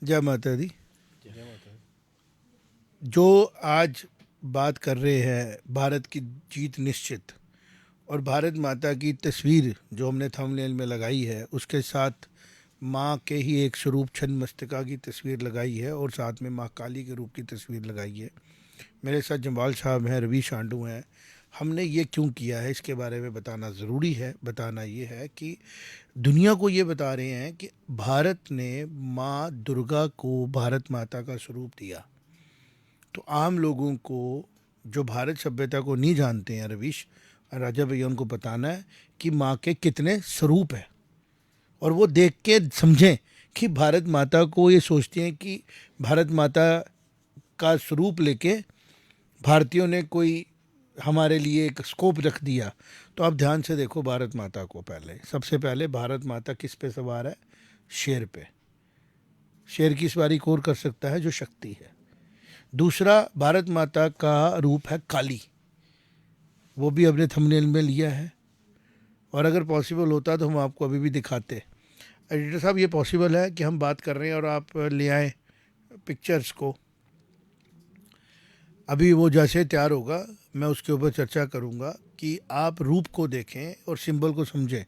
जय माता दी। जय माता जो आज बात कर रहे हैं भारत की जीत निश्चित, और भारत माता की तस्वीर जो हमने थंबनेल में लगाई है उसके साथ माँ के ही एक स्वरूप छन्नमस्तिका की तस्वीर लगाई है और साथ में माँ काली के रूप की तस्वीर लगाई है। मेरे साथ जम्बाल साहब हैं, रवि शांडू हैं। हमने ये क्यों किया है इसके बारे में बताना ज़रूरी है। बताना ये है कि दुनिया को ये बता रहे हैं कि भारत ने माँ दुर्गा को भारत माता का स्वरूप दिया। तो आम लोगों को जो भारत सभ्यता को नहीं जानते हैं, रविश राजा भैया, उनको बताना है कि माँ के कितने स्वरूप हैं और वो देख के समझें कि भारत माता को ये सोचते हैं कि भारत माता का स्वरूप लेके भारतीयों ने कोई हमारे लिए एक स्कोप रख दिया। तो आप ध्यान से देखो भारत माता को। पहले सबसे पहले भारत माता किस पे सवार है? शेर पे। शेर की सवारी कौन कर सकता है? जो शक्ति है। दूसरा, भारत माता का रूप है काली, वो भी अपने थंबनेल में लिया है और अगर पॉसिबल होता तो हम आपको अभी भी दिखाते। एडिटर साहब, ये पॉसिबल है कि हम बात कर रहे हैं और आप ले आए पिक्चर्स को? अभी वो जैसे तैयार होगा मैं उसके ऊपर चर्चा करूंगा कि आप रूप को देखें और सिंबल को समझें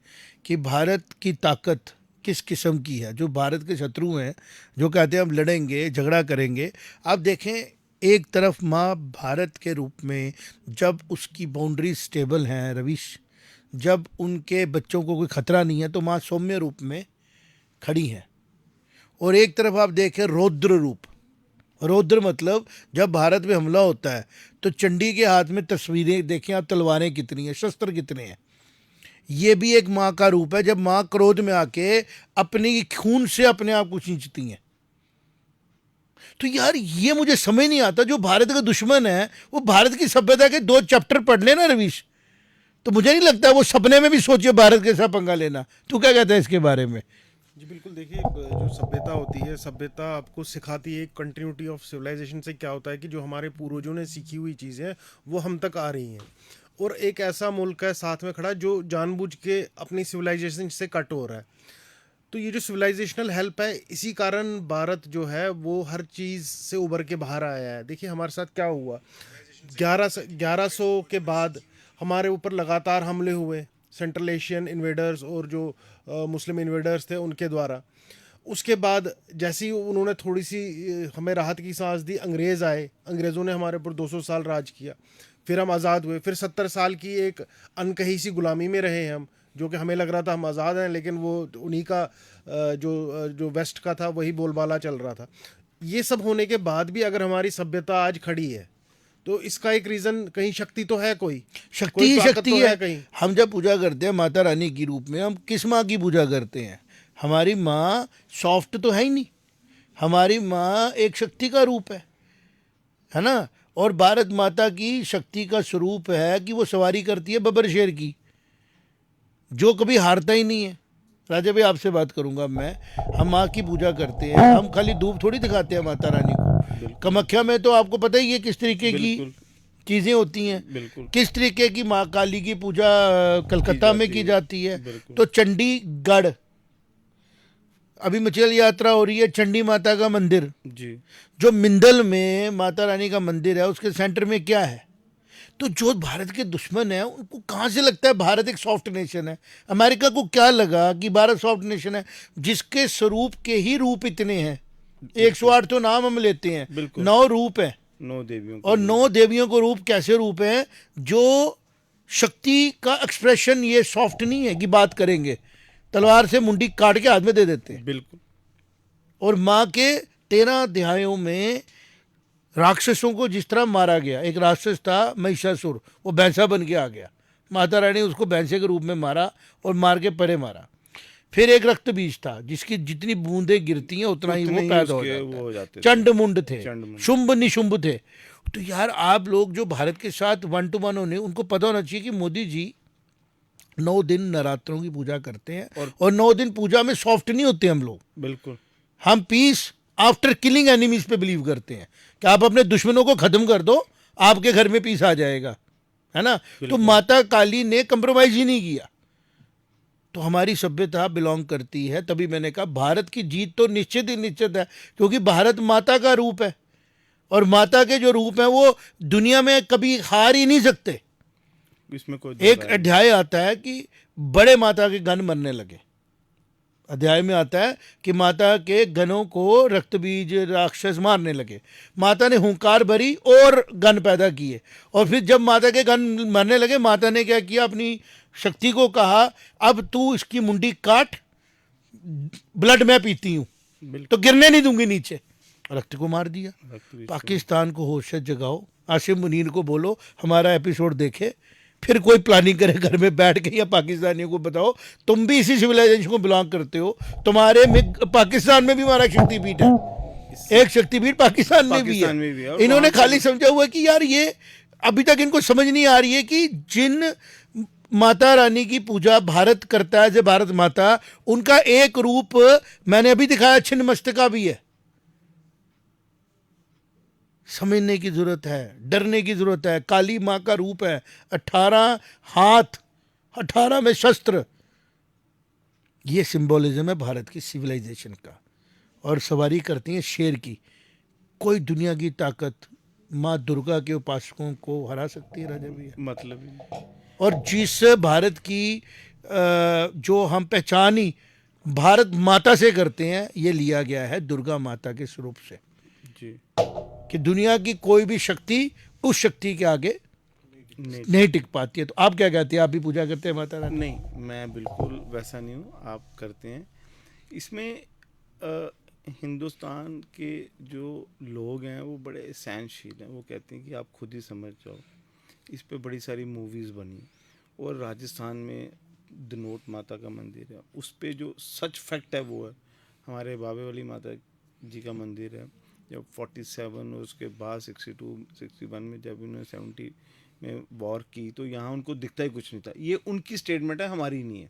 कि भारत की ताकत किस किस्म की है। जो भारत के शत्रु हैं, जो कहते हैं हम लड़ेंगे, झगड़ा करेंगे, आप देखें एक तरफ माँ भारत के रूप में, जब उसकी बाउंड्री स्टेबल हैं रविश, जब उनके बच्चों को कोई खतरा नहीं है तो माँ सौम्य रूप में खड़ी हैं। और एक तरफ आप देखें रौद्र रूप। रौद्र मतलब जब भारत में हमला होता है तो चंडी के हाथ में तस्वीरें देखें आप, तलवारें कितनी हैं, शस्त्र कितने हैं। ये भी एक माँ का रूप है जब माँ क्रोध में आके अपनी खून से अपने आप को खींचती हैं। तो यार ये मुझे समझ नहीं आता, जो भारत का दुश्मन है वो भारत की सभ्यता के 2 चैप्टर पढ़ लेना रवीश, तो मुझे नहीं लगता वो सपने में भी सोचे भारत के साथ पंगा लेना। तू क्या कहता है इसके बारे में? जी बिल्कुल। देखिए, जो सभ्यता होती है, सभ्यता आपको सिखाती है कंटिन्यूटी ऑफ सिविलाइजेशन से क्या होता है कि जो हमारे पूर्वजों ने सीखी हुई चीज़ें हैं वो हम तक आ रही हैं। और एक ऐसा मुल्क है साथ में खड़ा जो जानबूझ के अपनी सिविलाइजेशन से कट हो रहा है। तो ये जो सिविलाइजेशनल हेल्प है, इसी कारण भारत जो है वो हर चीज़ से उभर के बाहर आया है। देखिए हमारे साथ क्या हुआ, 1100 के बाद हमारे ऊपर लगातार हमले हुए सेंट्रल एशियन इन्वेडर्स और जो मुस्लिम इन्वेडर्स थे उनके द्वारा। उसके बाद जैसे ही उन्होंने थोड़ी सी हमें राहत की सांस दी, अंग्रेज़ आए, अंग्रेज़ों ने हमारे ऊपर 200 साल राज किया। फिर हम आज़ाद हुए, फिर 70 साल की एक अनकही सी गुलामी में रहे हम, जो कि हमें लग रहा था हम आज़ाद हैं, लेकिन वो उन्हीं का जो वेस्ट का था वही बोलबाला चल रहा था। ये सब होने के बाद भी अगर हमारी सभ्यता आज खड़ी है तो इसका एक रीज़न कहीं शक्ति तो है, कोई शक्ति ही ताकत शक्ति तो है। कहीं। हम जब पूजा करते हैं माता रानी की रूप में, हम किस माँ की पूजा करते हैं? हमारी माँ सॉफ्ट तो है ही नहीं, हमारी माँ एक शक्ति का रूप है ना। और भारत माता की शक्ति का स्वरूप है कि वो सवारी करती है बबर शेर की, जो कभी हारता ही नहीं है। राजा भाई आपसे बात करूंगा मैं। हम माँ की पूजा करते हैं, हम खाली धूप थोड़ी दिखाते हैं माता रानी को। कामाख्या में तो आपको पता ही है किस तरीके की बिल्कुल चीज़ें होती हैं, बिल्कुल किस तरीके की माँ काली की पूजा कलकत्ता में की जाती है। बिल्कुल। तो चंडीगढ़ अभी मचल यात्रा हो रही है, चंडी माता का मंदिर, जी जो मिंदल में माता रानी का मंदिर है, उसके सेंटर में क्या है? तो जो भारत के दुश्मन है उनको कहाँ से लगता है भारत एक सॉफ्ट नेशन है? अमेरिका को क्या लगा कि भारत सॉफ्ट नेशन है, जिसके स्वरूप के ही रूप इतने हैं। 108 तो नाम हम लेते हैं, बिल्कुल। 9 रूप है। 9 देवियों और 9 देवियों को रूप कैसे रूप है? जो शक्ति का एक्सप्रेशन ये सॉफ्ट नहीं है कि बात करेंगे, तलवार से मुंडी काट के हाथ में दे देते हैं। बिल्कुल। और माँ के 13 अध्यायों में राक्षसों को जिस तरह मारा गया, एक राक्षस था महिषासुर, वो भैंसा बन के आ गया, माता रानी उसको भैंसे के रूप में मारा और मार के परे मारा। फिर एक रक्त बीज था जिसकी जितनी बूंदें गिरती हैं उतना ही वो पैदा हो जाता है। चंड मुंड थे, शुंभ निशुंभ थे। तो यार आप लोग जो भारत के साथ 1 to 1 होने, उनको पता होना चाहिए कि मोदी जी 9 दिन नवरात्रों की पूजा करते हैं और 9 दिन पूजा में सॉफ्ट नहीं होते हम लोग। बिल्कुल। हम पीस आफ्टर किलिंग एनिमीज पे बिलीव करते हैं कि आप अपने दुश्मनों को खत्म कर दो, आपके घर में पीस आ जाएगा, है ना। तो माता काली ने कंप्रोमाइज ही नहीं किया। तो हमारी सभ्यता बिलोंग करती है। तभी मैंने कहा भारत की जीत तो निश्चित ही निश्चित है, क्योंकि भारत माता का रूप है, और माता के जो रूप है वो दुनिया में कभी हार ही नहीं सकते। इसमें कोई एक अध्याय आता है कि बड़े माता के गण मरने लगे। अध्याय में आता है कि माता के गणों को रक्तबीज राक्षस मारने लगे। माता ने हुंकार भरी और गण पैदा किए, और फिर जब माता के गण मरने लगे, माता ने क्या किया, अपनी शक्ति को कहा अब तू इसकी मुंडी काट, ब्लड मैं पीती हूं, तो गिरने नहीं दूंगी नीचे। रक्त को मार दिया। पाकिस्तान को होश से जगाओ, आसिम मुनीर को बोलो हमारा एपिसोड देखे, फिर कोई प्लानिंग करे घर में बैठ के, या पाकिस्तानियों को बताओ तुम भी इसी सिविलाइजेशन को बिलोंग करते हो, तुम्हारे में पाकिस्तान में भी हमारा शक्तिपीठ है, एक शक्तिपीठ पाकिस्तान में भी है। इन्होंने खाली समझा हुआ कि यार ये अभी तक इनको समझ नहीं आ रही है कि जिन माता रानी की पूजा भारत करता है, जो भारत माता, उनका एक रूप मैंने अभी दिखाया, छिन्न मस्तिका भी है। समझने की जरूरत है, डरने की जरूरत है। काली मां का रूप है, 18 हाथ, 18 में शस्त्र, ये सिंबोलिज्म है भारत की सिविलाइजेशन का। और सवारी करती है शेर की। कोई दुनिया की ताकत माँ दुर्गा के उपासकों को हरा सकती है राजा भैया? मतलब ही नहीं। और जिस भारत की जो हम पहचान ही भारत माता से करते हैं, ये लिया गया है दुर्गा माता के स्वरूप से जी, कि दुनिया की कोई भी शक्ति उस शक्ति के आगे नहीं टिक पाती है। तो आप क्या कहते हैं, आप भी पूजा करते हैं माता रानी? नहीं, मैं बिल्कुल वैसा नहीं हूँ, आप करते हैं। इसमें हिंदुस्तान के जो लोग हैं वो बड़े सहनशील हैं। वो कहते हैं कि आप खुद ही समझ जाओ। इस पे बड़ी सारी मूवीज़ बनी, और राजस्थान में दनोट माता का मंदिर है, उस पे जो सच फैक्ट है वो है। हमारे बाबे वाली माता जी का मंदिर है, जब 47 और उसके बाद 62 61 में जब इन्होंने 70 में वॉर की, तो यहाँ उनको दिखता ही कुछ नहीं था। ये उनकी स्टेटमेंट है, हमारी नहीं है।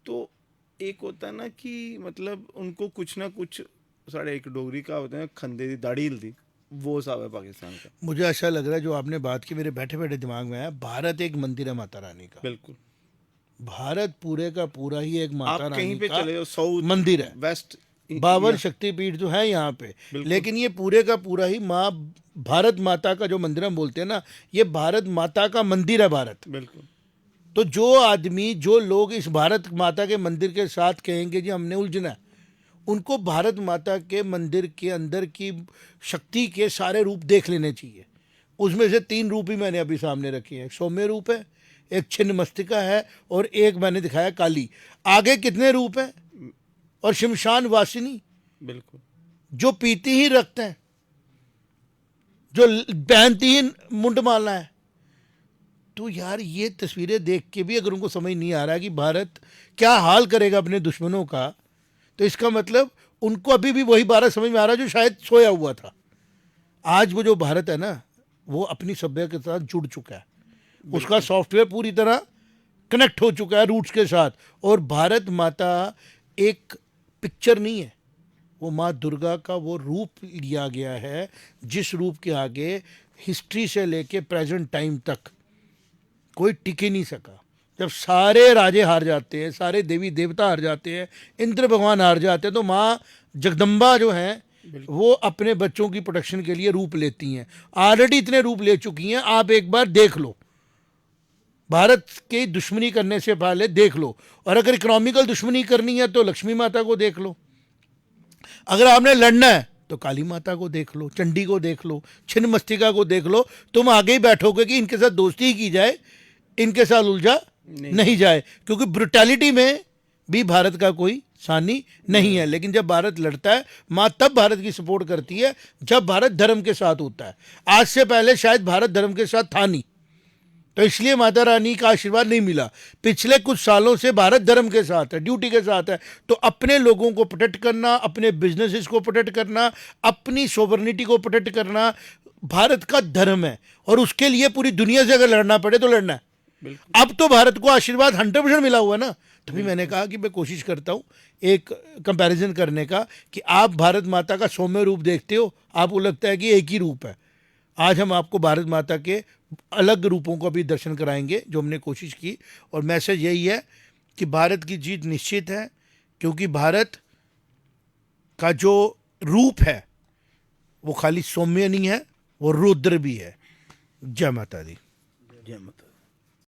तो एक होता है ना कि मतलब उनको कुछ ना कुछ, साढ़े एक डोगरी का होता है, खंदे दी दाढ़ी हिलदी, वो साहब है पाकिस्तान का। मुझे ऐसा लग रहा है जो आपने बात की मेरे बैठे बैठे दिमाग में है, भारत एक मंदिर है माता रानी का। बिल्कुल, भारत पूरे का पूरा ही एक माता आप रानी कहीं पे का चले जाओ, साउथ मंदिर है। वेस्ट 52 शक्तिपीठ जो है यहाँ पे, लेकिन ये पूरे का पूरा ही माँ भारत माता का जो मंदिर हम बोलते हैं ना, ये भारत माता का मंदिर है भारत। बिल्कुल। तो जो आदमी, जो लोग इस भारत माता के मंदिर के साथ कहेंगे जी हमने उलझना है, उनको भारत माता के मंदिर के अंदर की शक्ति के सारे रूप देख लेने चाहिए। उसमें से 3 रूप ही मैंने अभी सामने रखे हैं। एक सौम्य रूप है, एक छिन्न मस्तिका है, और एक मैंने दिखाया काली। आगे कितने रूप हैं? और शमशान वासिनी, बिल्कुल, जो पीती ही रक्त है, जो पहनती ही मुंडमाला है। तो यार ये तस्वीरें देख के भी अगर उनको समझ नहीं आ रहा है कि भारत क्या हाल करेगा अपने दुश्मनों का, तो इसका मतलब उनको अभी भी वही भारत समझ में आ रहा है जो शायद सोया हुआ था। आज वो जो भारत है ना, वो अपनी सभ्यता के साथ जुड़ चुका है, उसका सॉफ्टवेयर पूरी तरह कनेक्ट हो चुका है रूट्स के साथ। और भारत माता एक पिक्चर नहीं है, वो माँ दुर्गा का वो रूप लिया गया है, जिस रूप के आगे हिस्ट्री से लेके प्रेजेंट टाइम तक कोई टिक ही नहीं सका। जब सारे राजे हार जाते हैं, सारे देवी देवता हार जाते हैं, इंद्र भगवान हार जाते हैं, तो माँ जगदम्बा जो है वो अपने बच्चों की प्रोटेक्शन के लिए रूप लेती हैं। ऑलरेडी इतने रूप ले चुकी हैं, आप एक बार देख लो, भारत की दुश्मनी करने से पहले देख लो। और अगर इकोनॉमिकल दुश्मनी करनी है तो लक्ष्मी माता को देख लो, अगर आपने लड़ना है तो काली माता को देख लो, चंडी को देख लो, छिन्न मस्तिका को देख लो। तुम आगे ही बैठोगे कि इनके साथ दोस्ती ही की जाए, इनके साथ उलझा नहीं जाए, क्योंकि ब्रुटैलिटी में भी भारत का कोई सानी नहीं है। लेकिन जब भारत लड़ता है, माँ तब भारत की सपोर्ट करती है जब भारत धर्म के साथ होता है। आज से पहले शायद भारत धर्म के साथ था नहीं, तो इसलिए माता रानी का आशीर्वाद नहीं मिला। पिछले कुछ सालों से भारत धर्म के साथ है, ड्यूटी के साथ है। तो अपने लोगों को प्रोटेक्ट करना, अपने बिजनेसेस को प्रोटेक्ट करना, अपनी सोवरेनिटी को प्रोटेक्ट करना भारत का धर्म है, और उसके लिए पूरी दुनिया से अगर लड़ना पड़े तो लड़ना है। अब तो भारत को आशीर्वाद 100% मिला हुआ ना, तभी मैंने कहा कि मैं कोशिश करता हूँ एक कंपैरिजन करने का, कि आप भारत माता का सौम्य रूप देखते हो, आपको लगता है कि एक ही रूप है। आज हम आपको भारत माता के अलग रूपों को भी दर्शन कराएंगे, जो हमने कोशिश की। और मैसेज यही है कि भारत की जीत निश्चित है, क्योंकि भारत का जो रूप है वो खाली सौम्य नहीं है, वो रुद्र भी है। जय माता दी। जय माता दी।